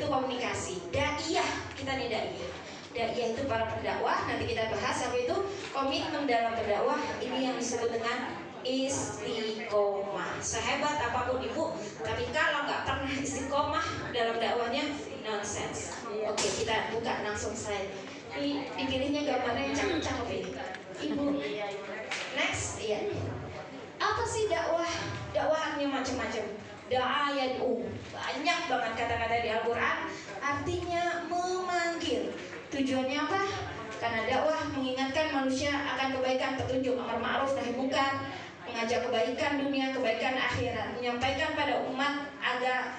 komunikasi. Daiyah, kita nih daiyah. Daiyah itu para pendakwah. Nanti kita bahas apa itu komitmen dalam berdakwah. Ini yang disebut dengan istiqomah. Sehebat apapun ibu, tapi kalau nggak pernah istiqomah dalam dakwahnya, nonsense. Oke, kita buka langsung slide. Ini dipilihnya gambarnya yang cakep-cakep ini. Ibu, next, ya. Apa sih dakwah? Dakwahnya macam-macam. Da'a yad'u, banyak banget kata-kata di Al-Quran. Artinya memanggil. Tujuannya apa? Karena dakwah mengingatkan manusia akan kebaikan, petunjuk, amar ma'ruf nahi munkar, mengajak kebaikan dunia, kebaikan akhirat, menyampaikan pada umat agar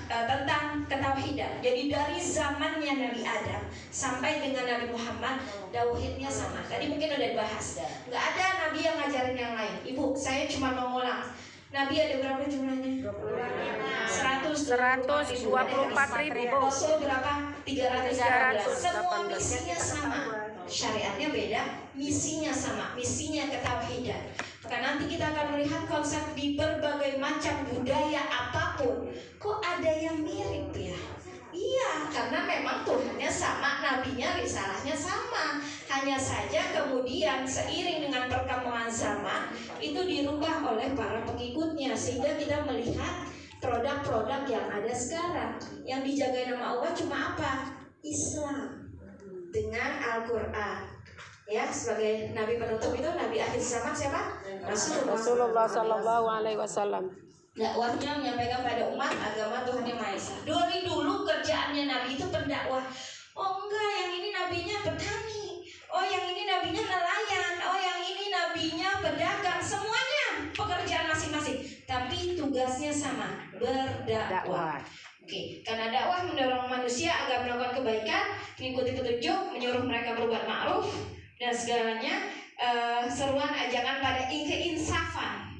tentang ketauhidan. Jadi dari zamannya Nabi Adam sampai dengan Nabi Muhammad, tauhidnya sama. Tadi mungkin udah dibahas. Nggak ada Nabi yang ngajarin yang lain. Ibu, saya cuma mau ngulang. Nabi ada berapa jumlahnya? 124.000. Rasul berapa? 313. Semua misinya sama. Syariatnya beda, misinya sama. Misinya ketauhidan. Maka nanti kita akan melihat konsep di berbagai macam budaya apapun. Kok ada yang mirip ya? Iya, karena memang Tuhannya sama, nabinya, risalahnya sama. Hanya saja kemudian seiring dengan perkembangan zaman itu dirubah oleh para pengikutnya, sehingga kita melihat produk-produk yang ada sekarang. Yang dijaga nama Allah cuma apa? Islam dengan Al-Quran. Ya, sebagai nabi penutup itu nabi akhir zaman siapa? Rasulullah Sallallahu Alaihi Wasallam. Dakwahnya menyampaikan pada umat agama Tuhan Yang Maha Esa. Dulu kerjaannya nabi itu pendakwah. Oh enggak, yang ini nabinya petani. Oh yang ini nabinya nelayan. Oh yang ini nabinya pedagang. Semuanya pekerjaan masing-masing. Tapi tugasnya sama, berdakwah. Oke, karena dakwah mendorong manusia agar melakukan kebaikan, mengikuti petunjuk, menyuruh mereka berbuat ma'ruf dan segalanya, seruan ajakan pada keinsafan.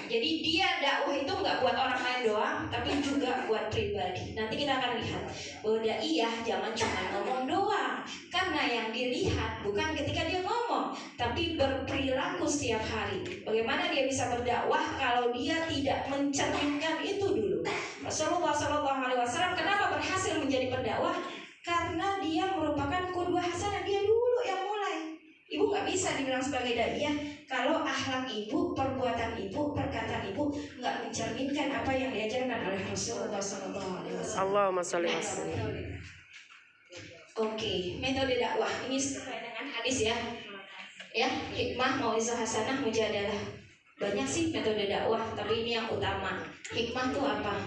Jadi dia dakwah itu nggak buat orang lain doang, tapi juga buat pribadi. Nanti kita akan lihat bahwa daiyah jangan cuma ngomong doang, karena yang dilihat bukan ketika dia ngomong, tapi berperilaku setiap hari. Bagaimana dia bisa berdakwah kalau dia tidak mencerminkan itu dulu? Rasulullah SAW kenapa berhasil menjadi pendakwah? Karena dia merupakan qudwah hasanah, dia dulu yang mulai. Ibu nggak bisa dibilang sebagai daiyah kalau akhlak ibu, perbuatan ibu, perkataan ibu nggak mencerminkan apa yang diajarkan oleh Rasulullah SAW. Allahumma sholli wa sallim. Oke, metode dakwah ini sesuai dengan hadis ya. Ya, hikmah, mau'izah hasanah, mujadalah. Banyak sih metode dakwah, tapi ini yang utama. Hikmah itu apa?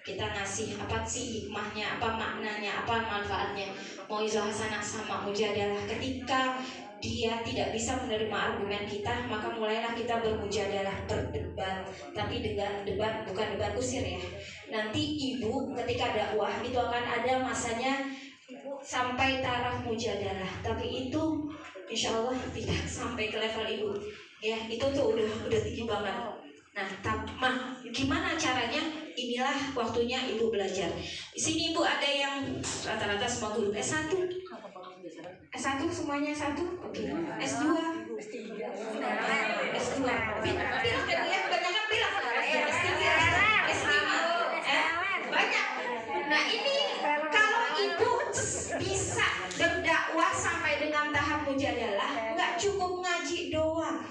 Kita ngasih apa sih hikmahnya, apa maknanya, apa manfaatnya. Mau'izah hasanah sama mujadalah. Ketika dia tidak bisa menerima argumen kita, maka mulailah kita bermujadalah, berdebat. Tapi dengan debat bukan debat kusir ya. Nanti ibu ketika dakwah itu akan ada masanya sampai taraf mujadalah. Tapi itu insya Allah tidak sampai ke level ibu. Ya, itu tuh udah tinggi banget. Nah, gimana caranya? Inilah waktunya ibu belajar. Di sini ibu ada yang rata-rata semua guru S1. S1 semuanya S1? Oke. S2. S2. Pilih ya, kebanyakan pilih. S3. S5. Banyak. Nah, ini kalau ibu bisa berdakwah sampai dengan tahap mujadalah, nggak cukup ngaji doang,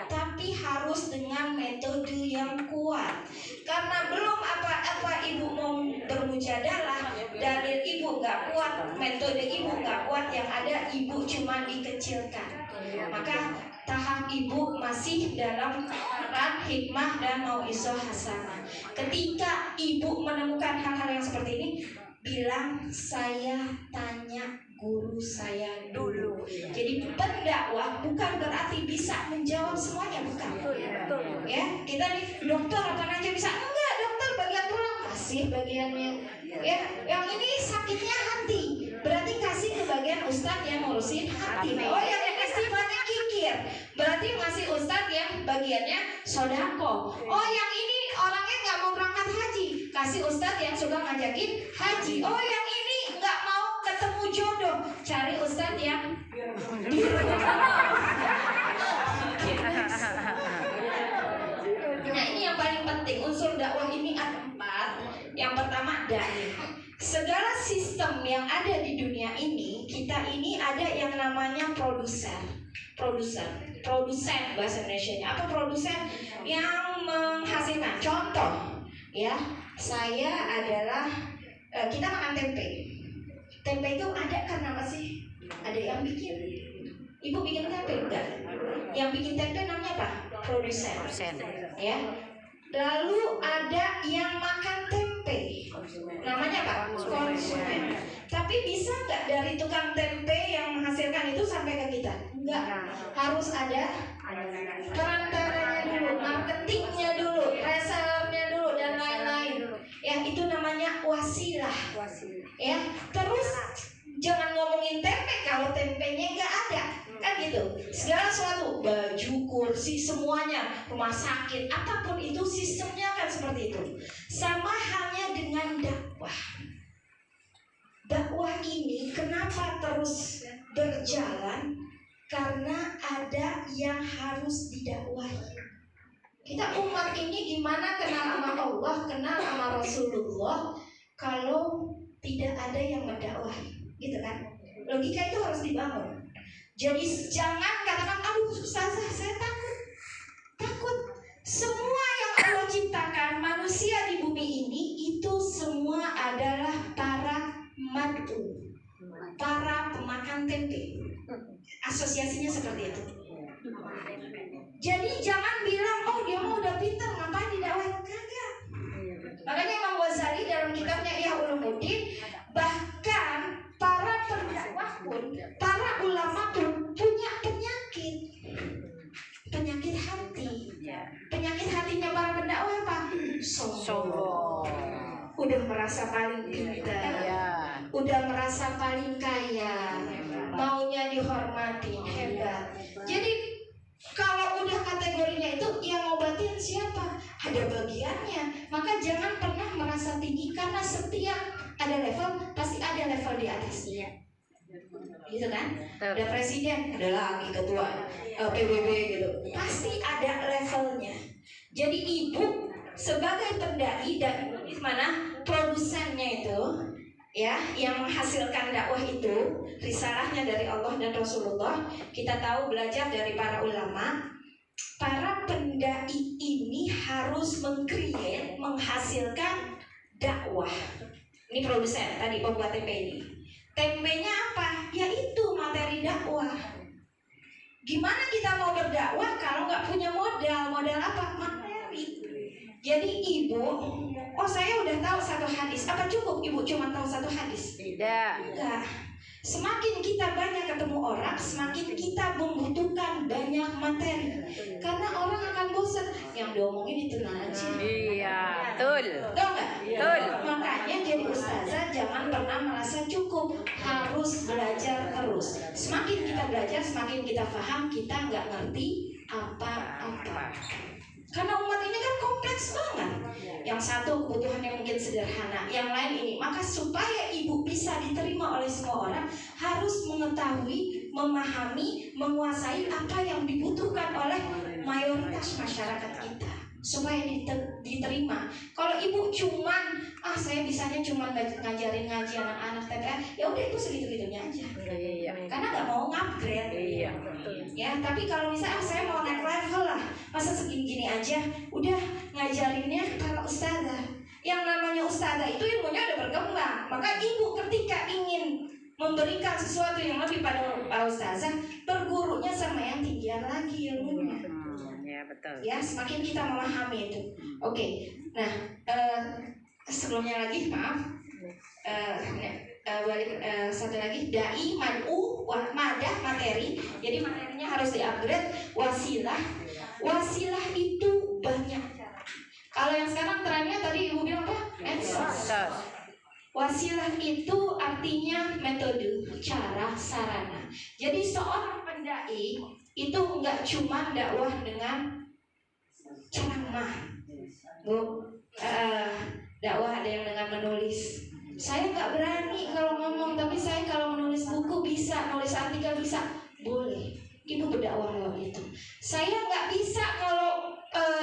tapi harus dengan metode yang kuat. Karena belum apa-apa ibu mau bermujadalah, dalil ibu nggak kuat, metode ibu nggak kuat, yang ada ibu cuma dikecilkan. Maka tahap ibu masih dalam peran hikmah dan mau'izah hasanah. Ketika ibu menemukan hal-hal yang seperti ini, bilang saya tanya guru saya dulu. Jadi pendakwah bukan berarti bisa menjawab semuanya, bukan. Ya, kita nih dokter apa aja bisa? Enggak, dokter bagian tulang kasih bagiannya. Ya, yang ini sakitnya hati, berarti kasih ke bagian ustadz yang ngurusin hati. Oh, yang ini sifatnya kikir, berarti ngasih ustadz yang bagiannya sodako. Oh, yang ini orangnya nggak mau berangkat haji, kasih ustadz yang suka ngajakin haji. Oh, yang ini nggak mau ketemu jodoh, cari ustadz yang Nah, ini yang paling penting. Unsur dakwah ini ada 4. Yang pertama dai. segala sistem yang ada di dunia ini, kita ini ada yang namanya produsen bahasa Indonesianya. Apa produsen? Yang menghasilkan. Contoh, ya, saya adalah kita makan tempe. Tempe itu ada karena apa sih? Ada yang bikin. Ibu bikin tempe enggak? Yang bikin tempe namanya apa? Produsen. Ya. Lalu ada yang makan tempe, namanya apa? Konsumen. Tapi bisa nggak dari tukang tempe yang menghasilkan itu sampai ke kita? Enggak. Harus ada perantaranya dulu, marketingnya dulu, resellernya dulu, dan lain-lain. Ya, itu namanya wasilah. Ya, terus jangan ngomongin tempe kalau tempenya nggak ada. Kan gitu, segala sesuatu, baju, kursi, semuanya, rumah sakit, apapun itu sistemnya kan seperti itu. Sama halnya dengan dakwah. Dakwah ini kenapa terus berjalan? Karena ada yang harus didakwahi. Kita umat ini gimana kenal sama Allah, kenal sama Rasulullah, kalau tidak ada yang mendakwahi, gitu kan? Logika itu harus dibangun. Jadi jangan katakan, aduh ustazah saya takut. Semua yang Allah ciptakan manusia di bumi ini itu semua adalah para mad'u, para pemakan tempe. Asosiasinya seperti itu. Jadi jangan bilang, oh dia mau udah pintar, ngapain didakwahin? Kagak. Makanya Imam Ghazali dalam kitabnya Ihya Ulumuddin, bahkan para pendakwah pun, para ulama pun punya penyakit hati. Penyakit hatinya para pendakwah apa? Sombong. Udah merasa paling pintar, udah merasa paling kaya, maunya dihormati, hebat. Jadi kalau udah kategorinya itu, yang ngobatin siapa? Ada bagiannya. Maka jangan pernah merasa tinggi, karena setiap ada level, pasti ada level di atasnya. Gitu kan? Ada presiden, ada lagi ketua PBB gitu. Pasti ada levelnya. Jadi ibu sebagai pendai dan mana produsennya itu, ya, yang menghasilkan dakwah itu, risalahnya dari Allah dan Rasulullah. Kita tahu belajar dari para ulama. Para pendai ini harus mengcreate, menghasilkan dakwah. Ini produsen tadi pembuat tempe ini. Tempenya apa? Yaitu materi dakwah. Gimana kita mau berdakwah kalau nggak punya modal? Modal apa? Materi. Jadi ibu, oh saya udah tahu satu hadis. Apa cukup ibu cuma tahu satu hadis? Tidak. Enggak. Semakin kita banyak ketemu orang, semakin kita membutuhkan banyak materi. Karena orang akan bosan. Yang diomongin itu aja. Iya, betul. Tahu nggak? Betul. Makanya jadi ustazah jangan pernah merasa cukup. Harus belajar terus. Semakin kita belajar, semakin kita paham. Kita nggak ngerti apa-apa. Karena umat ini kan kompleks banget. Yang satu kebutuhannya mungkin sederhana, yang lain ini. Maka supaya ibu bisa diterima oleh semua orang, harus mengetahui, memahami, menguasai apa yang dibutuhkan oleh mayoritas masyarakat kita, supaya diterima. Kalau ibu cuman, saya bisanya cuma ngajarin ngaji anak-anak TPA, ya udah itu segitu-gitunya aja. Iya. Karena nggak mau upgrade. Iya. Ya, tapi kalau misalnya saya mau naik level lah, masa segini-gini aja, udah ngajarinnya para ustazah. Yang namanya ustazah itu ilmunya udah berkembang. Maka ibu ketika ingin memberikan sesuatu yang lebih pada para ustazah, bergurunya sama yang tinggian lagi ilmunya. Ya betul. Ya, semakin kita memahami itu. Oke. Nah, sebelumnya lagi maaf. Satu lagi, dai, mad'u, madah, materi. Jadi materinya harus di-upgrade. Wasilah itu banyak. Kalau yang sekarang trennya tadi ibu bilang apa? Medsos. Wasilah itu artinya metode, cara, sarana. Jadi seorang pendai itu enggak cuma dakwah dengan ceramah, bu, dakwah ada yang dengan menulis. Saya nggak berani kalau ngomong, tapi saya kalau menulis buku bisa, nulis artikel bisa, boleh. Ibu berdakwah lewat itu. Saya nggak bisa kalau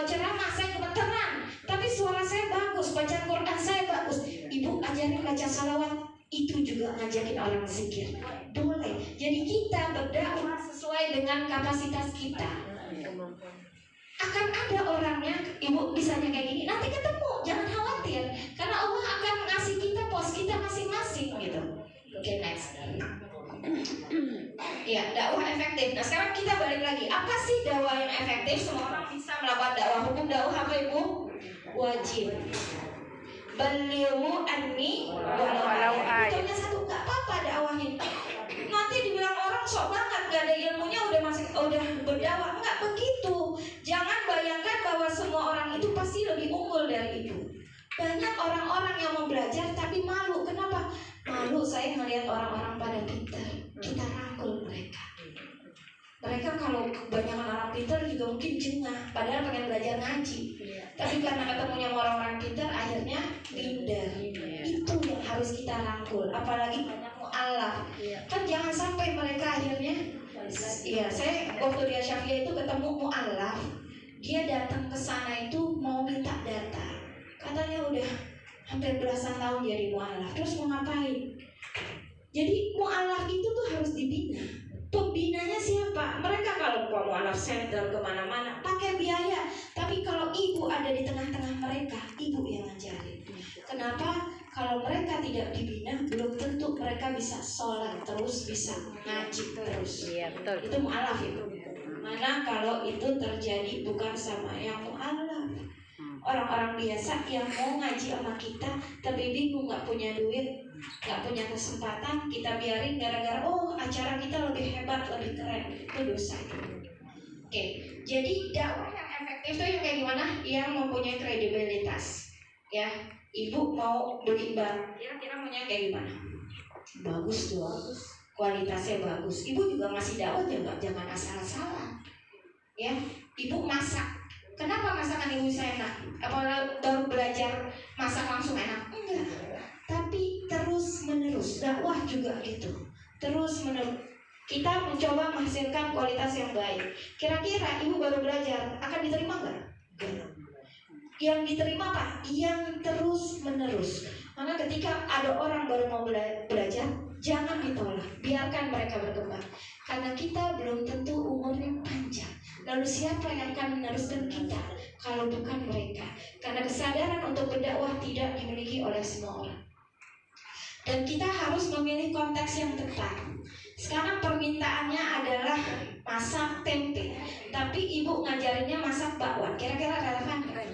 ceramah, saya gemeteran, tapi tapi suara saya bagus, bacaan Quran saya bagus. Ibu ajarin baca salawat, itu juga ngajakin orang zikir. Boleh. Jadi kita berdakwah sesuai dengan kapasitas kita. Akan ada orangnya, ibu misalnya kayak gini, nanti ketemu, jangan khawatir, karena Allah akan ngasih kita pos kita masing-masing gitu. Oke, next. Ya, dakwah efektif. Nah, sekarang kita balik lagi. Apa sih dakwah yang efektif? Semua orang bisa melakukan dakwah. Hukum dakwah apa, Ibu? Wajib. Balighu anni walau ayat. Contohnya satu, nggak apa-apa dakwahin. Nanti dibilang orang sok banget, nggak ada ilmunya udah berdakwah. Nggak begitu. Jangan bayangkan bahwa semua orang itu pasti lebih unggul dari Ibu. Banyak orang-orang yang mau belajar tapi malu. Kenapa? Malu saya melihat orang-orang pada pintar. Kita rangkul mereka. Mereka kalau kebanyakan orang pintar juga mungkin jengah, padahal pengen belajar ngaji. Tapi karena ketemunya sama orang-orang pintar, akhirnya minder. Itu yang harus kita rangkul. Apalagi banyak mu'alaf. Kan jangan sampai mereka akhirnya. Iya, saya waktu di Asyafiah itu ketemu mu'alaf. Dia datang ke sana itu mau minta data. Katanya udah hampir belasan tahun jadi mu'alaf. Terus mau ngapain? Jadi mu'alaf itu tuh harus dibina. Pembinanya siapa? Mereka kalau mu'alaf center kemana-mana pakai biaya. Tapi kalau ibu ada di tengah-tengah mereka, ibu yang ngajarin. Kenapa? Kalau mereka tidak dibina, belum tentu mereka bisa sholat terus, bisa ngaji terus. Iya, betul. Itu mu'alaf itu. Mana kalau itu terjadi bukan sama yang mu'alaf. Orang-orang biasa yang mau ngaji sama kita tapi bingung, nggak punya duit, nggak punya kesempatan, kita biarin gara-gara acara kita lebih hebat, lebih keren. Itu dosa. Oke, jadi dakwah yang efektif itu yang kayak gimana? Yang mempunyai kredibilitas. Ya, ibu mau beli barang, kira-kira maunya kayak gimana? Bagus dong, kualitasnya bagus. Ibu juga ngasih dakwah jangan asal-asalan. Ya, ibu masak. Kenapa masakan ibu saya enak? Apalagi baru belajar masak langsung enak? Enggak. Tapi terus menerus, dakwah juga gitu. Terus menerus kita mencoba menghasilkan kualitas yang baik. Kira-kira ibu baru belajar akan diterima enggak? Enggak. Yang diterima apa? Yang terus menerus. Maka ketika ada orang baru mau belajar, jangan ditolak. Biarkan mereka berkembang. Karena kita belum tentu umurnya panjang. Lalu siapa yang akan meneruskan kita kalau bukan mereka? Karena kesadaran untuk berdakwah tidak dimiliki oleh semua orang. Dan kita harus memilih konteks yang tepat. Sekarang permintaannya adalah masak tempe, tapi ibu ngajarinnya masak bakwan. Kira-kira relevan nggak?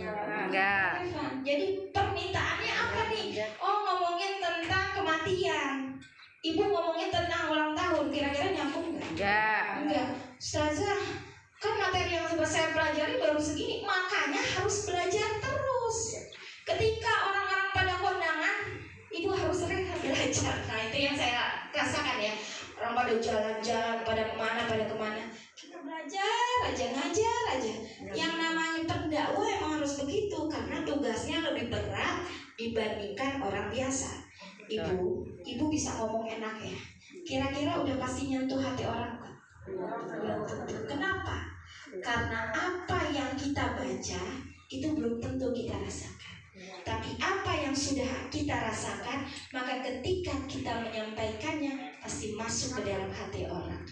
Enggak. Relevan. Jadi permintaannya apa nih? Ngomongin tentang kematian. Ibu ngomongin tentang ulang tahun. Kira-kira nyambung nggak? Enggak. Ustazah, kan materi yang saya pelajari baru segini, makanya harus belajar terus. Ketika orang-orang pada kondangan, ibu harus rehat belajar. Nah, itu yang saya rasakan ya. Orang pada jalan-jalan, pada kemana. Kita belajar aja, ngajar aja. Yang namanya pendakwah emang harus begitu, karena tugasnya lebih berat dibandingkan orang biasa. Ibu bisa ngomong enak ya. Kira-kira udah pasti nyentuh hati orang kan? Belum tentu. Kenapa? Karena apa yang kita baca itu belum tentu kita rasakan. Tapi apa yang sudah kita rasakan, maka ketika kita menyampaikannya pasti masuk ke dalam hati orang.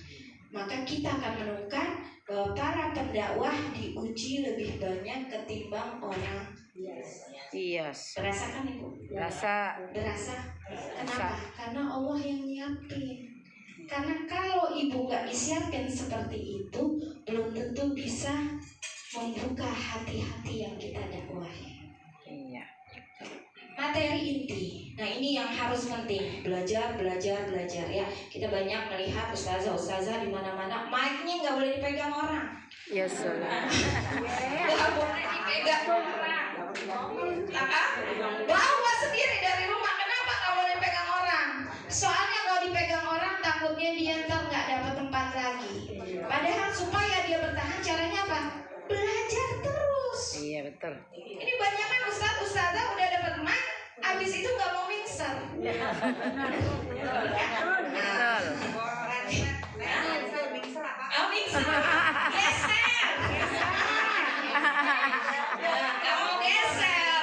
Maka kita akan menemukan bahwa para pendakwah diuji lebih banyak ketimbang orang biasa. Iya. Berasakan ibu? Berasa. Kenapa? Karena Allah yang nyiapin. Karena kalau ibu nggak disiapin seperti itu, belum tentu bisa membuka hati-hati yang kita dakwahi. Iya. Materi inti. Nah, ini yang harus penting. Belajar ya. Kita banyak melihat ustazah di mana-mana, mic-nya nggak boleh dipegang orang. Ya sudah. Nggak boleh dipegang orang. Bawa sendiri dari rumah. Kenapa nggak boleh dipegang orang? Soalnya kalau dipegang orang takutnya dia ntar nggak dapat tempat lagi. Padahal supaya dia bertahan caranya apa? Belajar terus. Iya, betul. Ini banyak kan ustazah udah dapat mic, abis itu nggak mau mixer. Mixer. Geser. Nggak mau geser.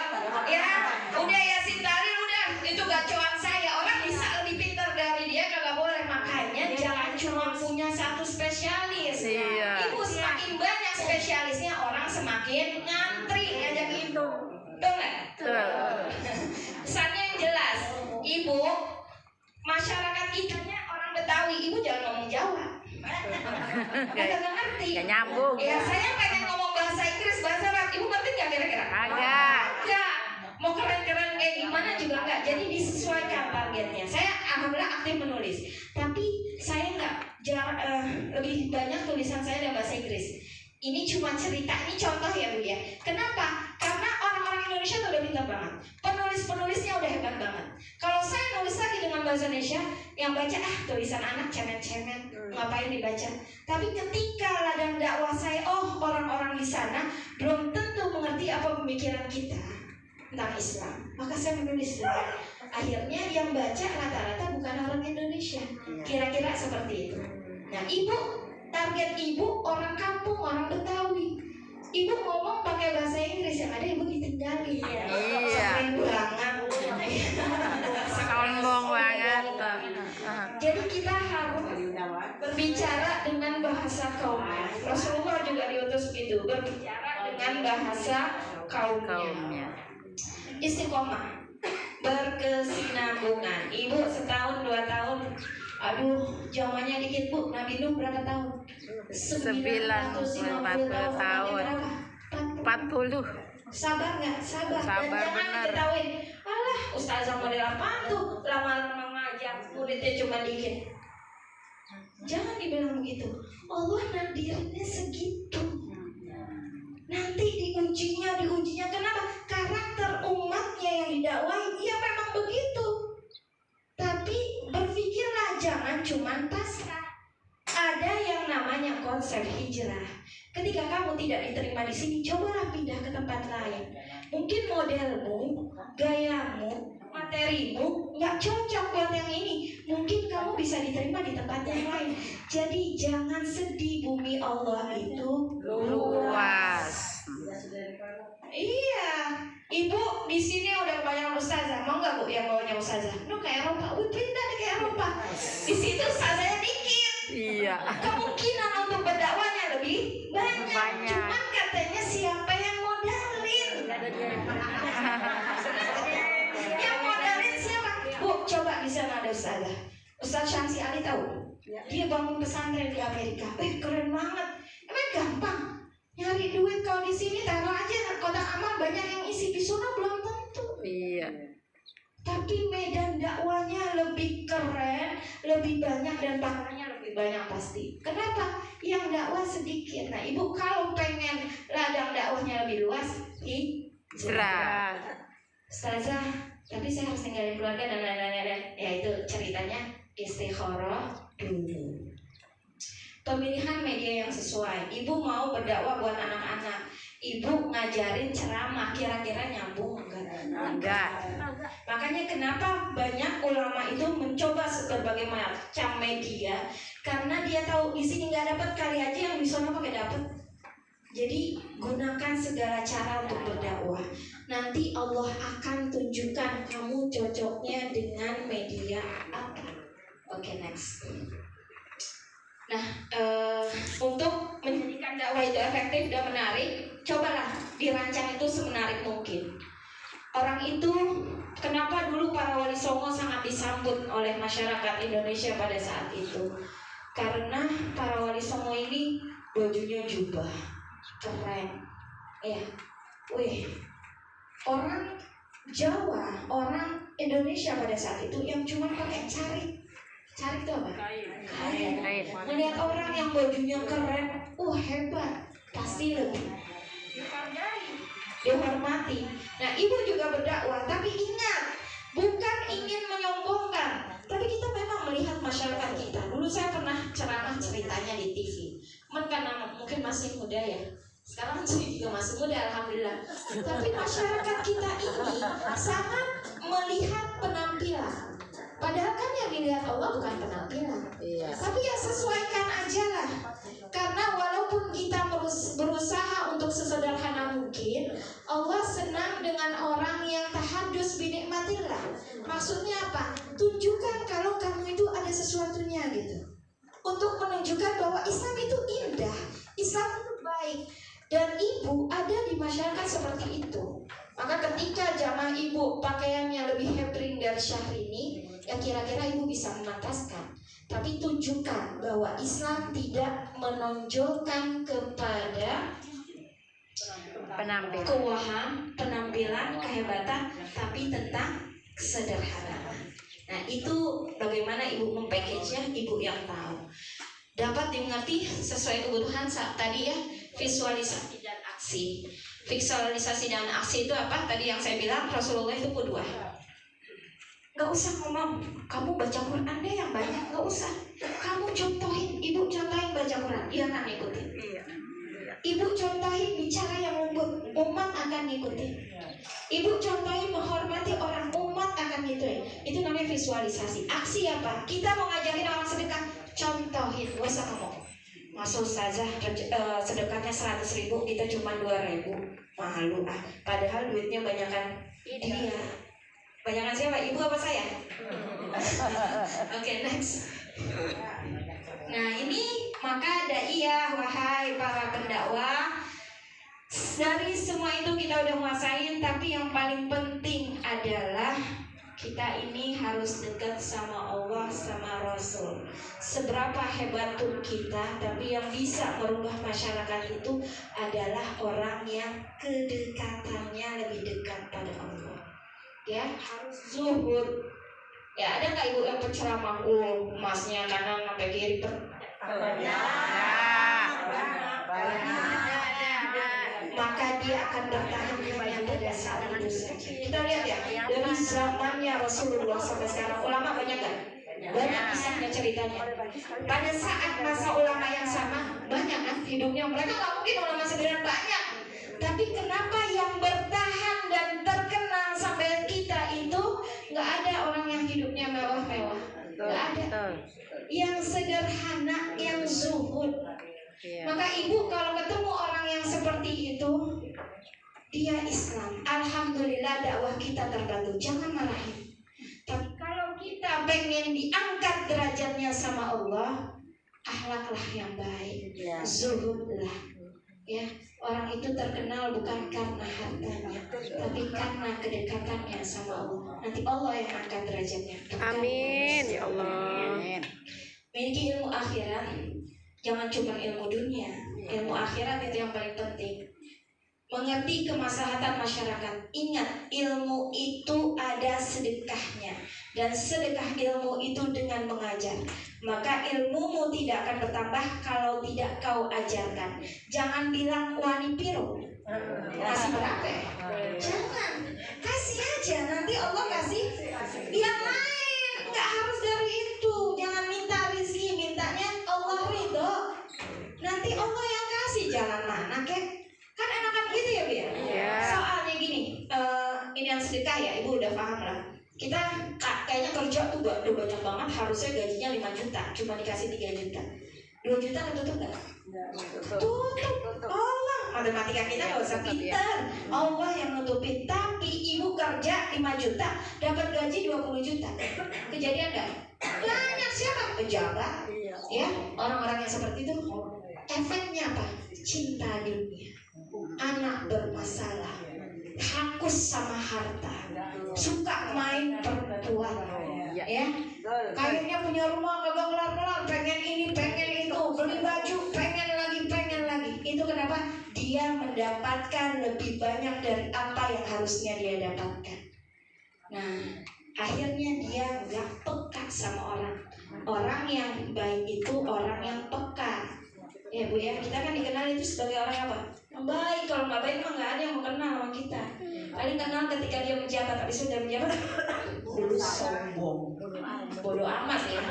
saya. Orang bisa lebih pintar dari dia, kagak boleh. Makanya jangan cuma punya satu spesialis. Iya. Ibu, semakin banyak spesialisnya, orang semakin ngantri ngajak itu. Betul nggak? Pesannya yang jelas, Ibu, masyarakat kitanya orang Betawi, Ibu jangan ngomong Jawa. Kagak ngerti. Gak nyambung. Ya, saya pengen ngomong bahasa Inggris, bahasa Arab. Ibu ngerti nggak kira-kira? Agak. Enggak. Mau keren-keren kayak gimana juga enggak. Jadi disesuaikan targetnya. Saya alhamdulillah aktif menulis, tapi saya enggak lebih banyak tulisan saya dalam bahasa Inggris. Ini cuma cerita, ini contoh ya Bu ya. Kenapa? Karena orang-orang Indonesia tuh udah pintar banget. Penulis-penulisnya udah hebat banget. Kalau saya nulis lagi dengan bahasa Indonesia, yang baca tulisan anak cemen-cemen, ngapain dibaca. Tapi ketika ladang dakwah saya, orang-orang di sana belum tentu mengerti apa pemikiran kita tentang Islam, maka saya menulis dulu. Akhirnya yang baca rata-rata bukan orang Indonesia. Kira-kira seperti itu. Nah, Ibu, target Ibu orang kampung, orang Betawi. Ibu ngomong pakai bahasa Inggris, yang ada Ibu ditinggalin. Iya. Banget. Sombong banget. Jadi kita harus berbicara dengan bahasa kaumnya. Rasulullah juga diutus begitu, berbicara dengan bahasa kaumnya. Istiqomah, berkesinambungan. Ibu setahun 2 tahun, zamannya dikit Bu. Nabi Nuh berapa tahun? 940 tahun. 40. Sabar nggak? Sabar. Dan jangan bener. diketawain. Alah, ustazah model apaan tuh? Lama-lama ngajar, muridnya cuma dikit. Jangan dibilang begitu. Allah nakdirinnya segitu. Nanti diujinya. Kenapa? Karakter umatnya yang didakwahi, ya memang begitu. Tapi berpikirlah, jangan cuma pasrah. Ada yang namanya konsep hijrah. Ketika kamu tidak diterima di sini, cobalah pindah ke tempat lain. Mungkin modelmu, gayamu, materimu nggak cocok buat yang ini. Mungkin kamu bisa diterima di tempat yang lain. Jadi jangan sedih, bumi Allah itu luas. Iya, Ibu di sini udah banyak ustazah. Mau nggak Bu yang bawanya ustazah? Ke Eropa, pindah ke Eropa. Di situ ustazahnya dikit. Iya. Kemungkinan untuk berdakwahnya lebih banyak. Cuman katanya siapa yang modalin? Yang modalin siapa? Bu, coba di sana ada ustazah. Ustaz Syamsi Ali tahu? Dia bangun pesantren di Amerika. Keren banget. Emang gampang nyari duit. Kalau di sini taruh aja kotak amal, banyak yang isi. Di sana belum tentu. Iya. Tapi medan dakwanya lebih keren, lebih banyak, dan pahalanya lebih banyak pasti. Kenapa? Yang dakwah sedikit. Nah, Ibu kalau pengen ladang dakwahnya lebih luas, hijrah. Ustazah, tapi saya harus tinggalin keluarga dan lain-lain. Ya itu ceritanya istikharah dulu. Pemilihan media yang sesuai. Ibu mau berdakwah buat anak-anak, Ibu ngajarin ceramah, kira-kira nyambung enggak? Makanya kenapa banyak ulama itu mencoba berbagai macam media, karena dia tahu di sini nggak dapat, kali aja yang di sana pakai dapat. Jadi gunakan segala cara untuk berdakwah. Nanti Allah akan tunjukkan kamu cocoknya dengan media apa. Oke, next. Nah, untuk menjadikan dakwah itu efektif dan menarik, cobalah dirancang itu semenarik mungkin. Orang itu, kenapa dulu para wali songo sangat disambut oleh masyarakat Indonesia pada saat itu? Karena para wali songo ini bajunya jubah, keren, ya. Orang Jawa, orang Indonesia pada saat itu yang cuma pakai carik. Carik itu apa? Kain. Melihat orang yang bajunya keren, hebat, pasti lebih dihargai, dihormati. Nah, Ibu juga berdakwah, tapi ingat, bukan ingin menyombongkan, tapi kita memang melihat masyarakat kita. Dulu saya pernah ceramah ceritanya di TV, karena mungkin masih muda ya. Sekarang saya juga masih muda, alhamdulillah. Tapi masyarakat kita ini sangat melihat penampilan. Padahal kan yang dilihat Allah bukan penampilan, tapi ya sesuaikan aja lah. Karena walaupun kita berusaha untuk sesederhana mungkin, Allah senang dengan orang yang tahadus binikmatillah. Maksudnya apa? Tunjukkan kalau kamu itu ada sesuatunya gitu, untuk menunjukkan bahwa Islam itu indah, Islam itu baik. Dan ibu ada di masyarakat seperti itu. Maka ketika jamaah ibu pakaiannya lebih hebring dari Syahrini, ya kira-kira ibu bisa memantaskan. Tapi tunjukkan bahwa Islam tidak menonjolkan kepada penampilan, kehebatan, tapi tentang kesederhanaan. Nah itu bagaimana ibu mempackage-nya, ibu yang tahu. Dapat dimengerti sesuai kebutuhan saat tadi ya, visualisasi dan aksi. Visualisasi dan aksi itu apa? Tadi yang saya bilang Rasulullah itu kedua. Gak usah ngomong, kamu baca Quran deh yang banyak, gak usah. Kamu contohin, ibu contohin baca Quran, dia akan ngikutin. Ibu contohin bicara yang lembut, umat akan ngikutin. Ibu contohin menghormati orang, umat akan ngikutin. Itu namanya visualisasi. Aksi apa? Kita mau ngajarin orang sedekah, contohin, gak usah ngomong. Masuk saja sedekahnya 100.000, kita cuma 2.000, malu ah. Padahal duitnya banyakan dia. Banyakan siapa? Ibu apa saya? Oke, next. Nah ini maka daiyah, wahai para pendakwah, dari semua itu kita udah nguasain, tapi yang paling penting adalah kita ini harus dekat sama Allah, sama Rasul. Seberapa hebat pun kita, tapi yang bisa merubah masyarakat itu adalah orang yang kedekatannya lebih dekat pada Allah. Ya, harus zuhud. Ya, ada nggak ibu yang penceramah, emasnya kanan sampai kiri maka dia akan bertahan hanya pada saat itu saja. Kita lihat ya, dari zamannya Rasulullah sampai sekarang ulama banyak kan? Banyak kisahnya, ceritanya. Pada saat masa ulama yang sama banyak kan hidupnya, mereka nggak mungkin ulama sederhana banyak. Tapi kenapa yang bertahan dan terkenal sampai kita itu nggak ada orang yang hidupnya mewah-mewah? Nggak ada. Yang sederhana, yang zuhud. Maka ibu kalau ketemu orang yang seperti itu, dia Islam, alhamdulillah dakwah kita terbantu. Jangan marahin. Tapi kalau kita pengen diangkat derajatnya sama Allah, akhlaklah yang baik, zuhudlah. Ya, orang itu terkenal bukan karena hartanya, tapi karena kedekatannya sama Allah. Nanti Allah yang angkat derajatnya. Amin ya Allah. Miliki ilmu akhirat, jangan cuma ilmu dunia. Ilmu akhirat itu yang paling penting. Mengerti kemaslahatan masyarakat. Ingat, ilmu itu ada sedekahnya, dan sedekah ilmu itu dengan mengajar. Maka ilmumu tidak akan bertambah kalau tidak kau ajarkan. Jangan bilang wani piro, kasih berapa ya? Jangan, kasih aja, nanti Allah kasih yang lain. Nggak harus dari itu. Jangan minta rezeki, mintanya Allah ridho. Nanti Allah yang kasih. Jalan mana kek? Kan enakan gitu ya Bu ya? Soalnya gini, ini yang sedekah ya, ibu udah paham lah. Kita kayaknya kerja tuh udah banyak banget, harusnya gajinya 5 juta, cuma dikasih 3 juta. 2 juta ketutup gak? Tutup. Allah, matematika kita gak usah pintar. Allah yang nutupin. Tapi ibu kerja 5 juta, dapat gaji 20 juta. Kejadian gak? Banyak. Siapa? Pejabat. Ya, orang-orang yang seperti itu. Efeknya apa? Cinta dunia, anak bermasalah, hakus sama harta, suka main perempuan, ya. Kayaknya punya rumah kagak kelar-kelar, pengen ini, pengen itu, beli baju, pengen lagi. Itu kenapa? Dia mendapatkan lebih banyak dari apa yang harusnya dia dapatkan. Nah, akhirnya dia nggak peka sama orang. Orang yang baik itu orang yang peka. Ya Bu ya, kita kan dikenal itu sebagai orang apa? Yang baik. Kalau nggak baik mah nggak ada yang mau kenal sama kita. Paling kenal ketika dia menjabat, tapi sudah menjabat dulu sombong, bodoh amat ya.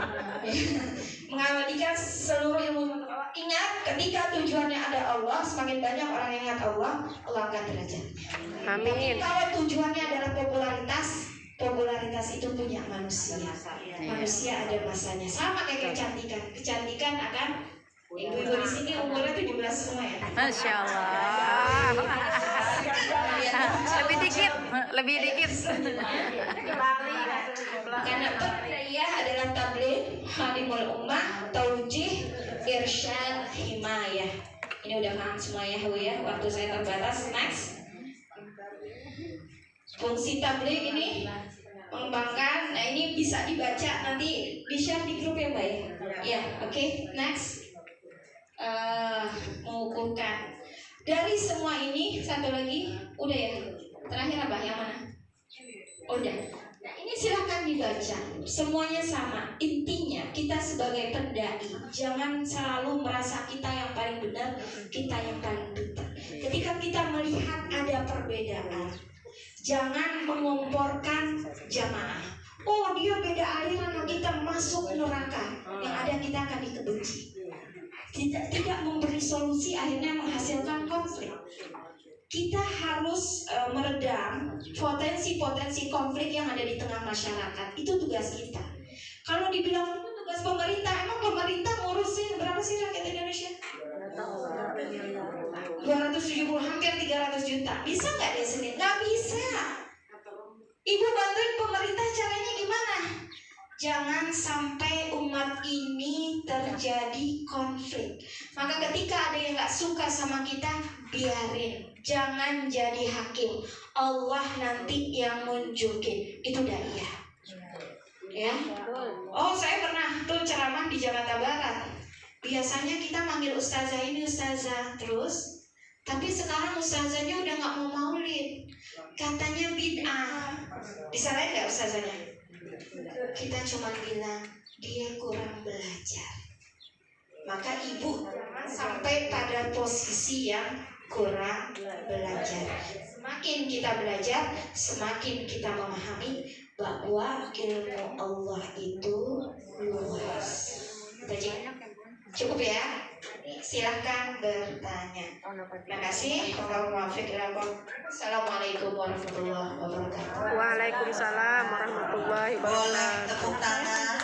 Mengabadikan seluruh ilmu. Ingat, ketika tujuannya ada Allah, semakin banyak orang yang ingat Allah, Allah angkat derajatnya. Amin. Tapi kalau tujuannya adalah popularitas, popularitas itu punya manusia. Manusia ada masanya. Sama kayak kecantikan. Kecantikan akan ibu-ibu di sini umurnya 17 semua ya. Masya Allah. Lebih dikit, lebih dikit. Karena pendaiyah adalah tabligh, khadimul ummah, taujih, irsyad, himayah. Ini udah paham semua ya, Bu ya. Waktu saya terbatas. Next. Fungsi tabligh ini mengembangkan. Nah, ini bisa dibaca nanti di-share di grup ya, Mbak ya. Ya, oke. Next. Mengukuhkan. Dari semua ini satu lagi, udah ya. Terakhir apa? Yang mana? Udah. Nah, ini silahkan dibaca. Semuanya sama. Intinya kita sebagai pendai jangan selalu merasa kita yang paling benar, kita yang paling pintar. Ketika kita melihat ada perbedaan, jangan mengomporkan jamaah. Oh, dia beda aliran sama kita, masuk neraka. Yang ada kita akan dikebenci. Tidak memberi solusi, akhirnya menghasilkan konflik. Kita harus meredam potensi-potensi konflik yang ada di tengah masyarakat. Itu tugas kita. Kalau dibilang itu tugas pemerintah, emang pemerintah ngurusin berapa sih rakyat Indonesia? 270, hampir 300 juta. Bisa nggak dia sendiri? Nggak bisa. Ibu bantuin pemerintah, caranya gimana? Jangan sampai umat ini terjadi konflik. Maka ketika ada yang gak suka sama kita, biarin. Jangan jadi hakim. Allah nanti yang nunjukin. Itu daiyah. Ya. Oh, saya pernah tuh ceramah di Jakarta Barat. Biasanya kita manggil ustazah ini ustazah terus. Tapi sekarang ustazahnya udah gak mau maulid. Katanya bid'ah. Disalahin gak ustazahnya? Kita cuma bilang dia kurang belajar. Maka ibu jangan sampai pada posisi yang kurang belajar. Semakin kita belajar, semakin kita memahami bahwa ilmu Allah itu luas. Cukup ya? Silahkan bertanya. Terima kasih. Assalamualaikum warahmatullahi wabarakatuh. Waalaikumsalam warahmatullahi wabarakatuh. Boleh tepuk tangan.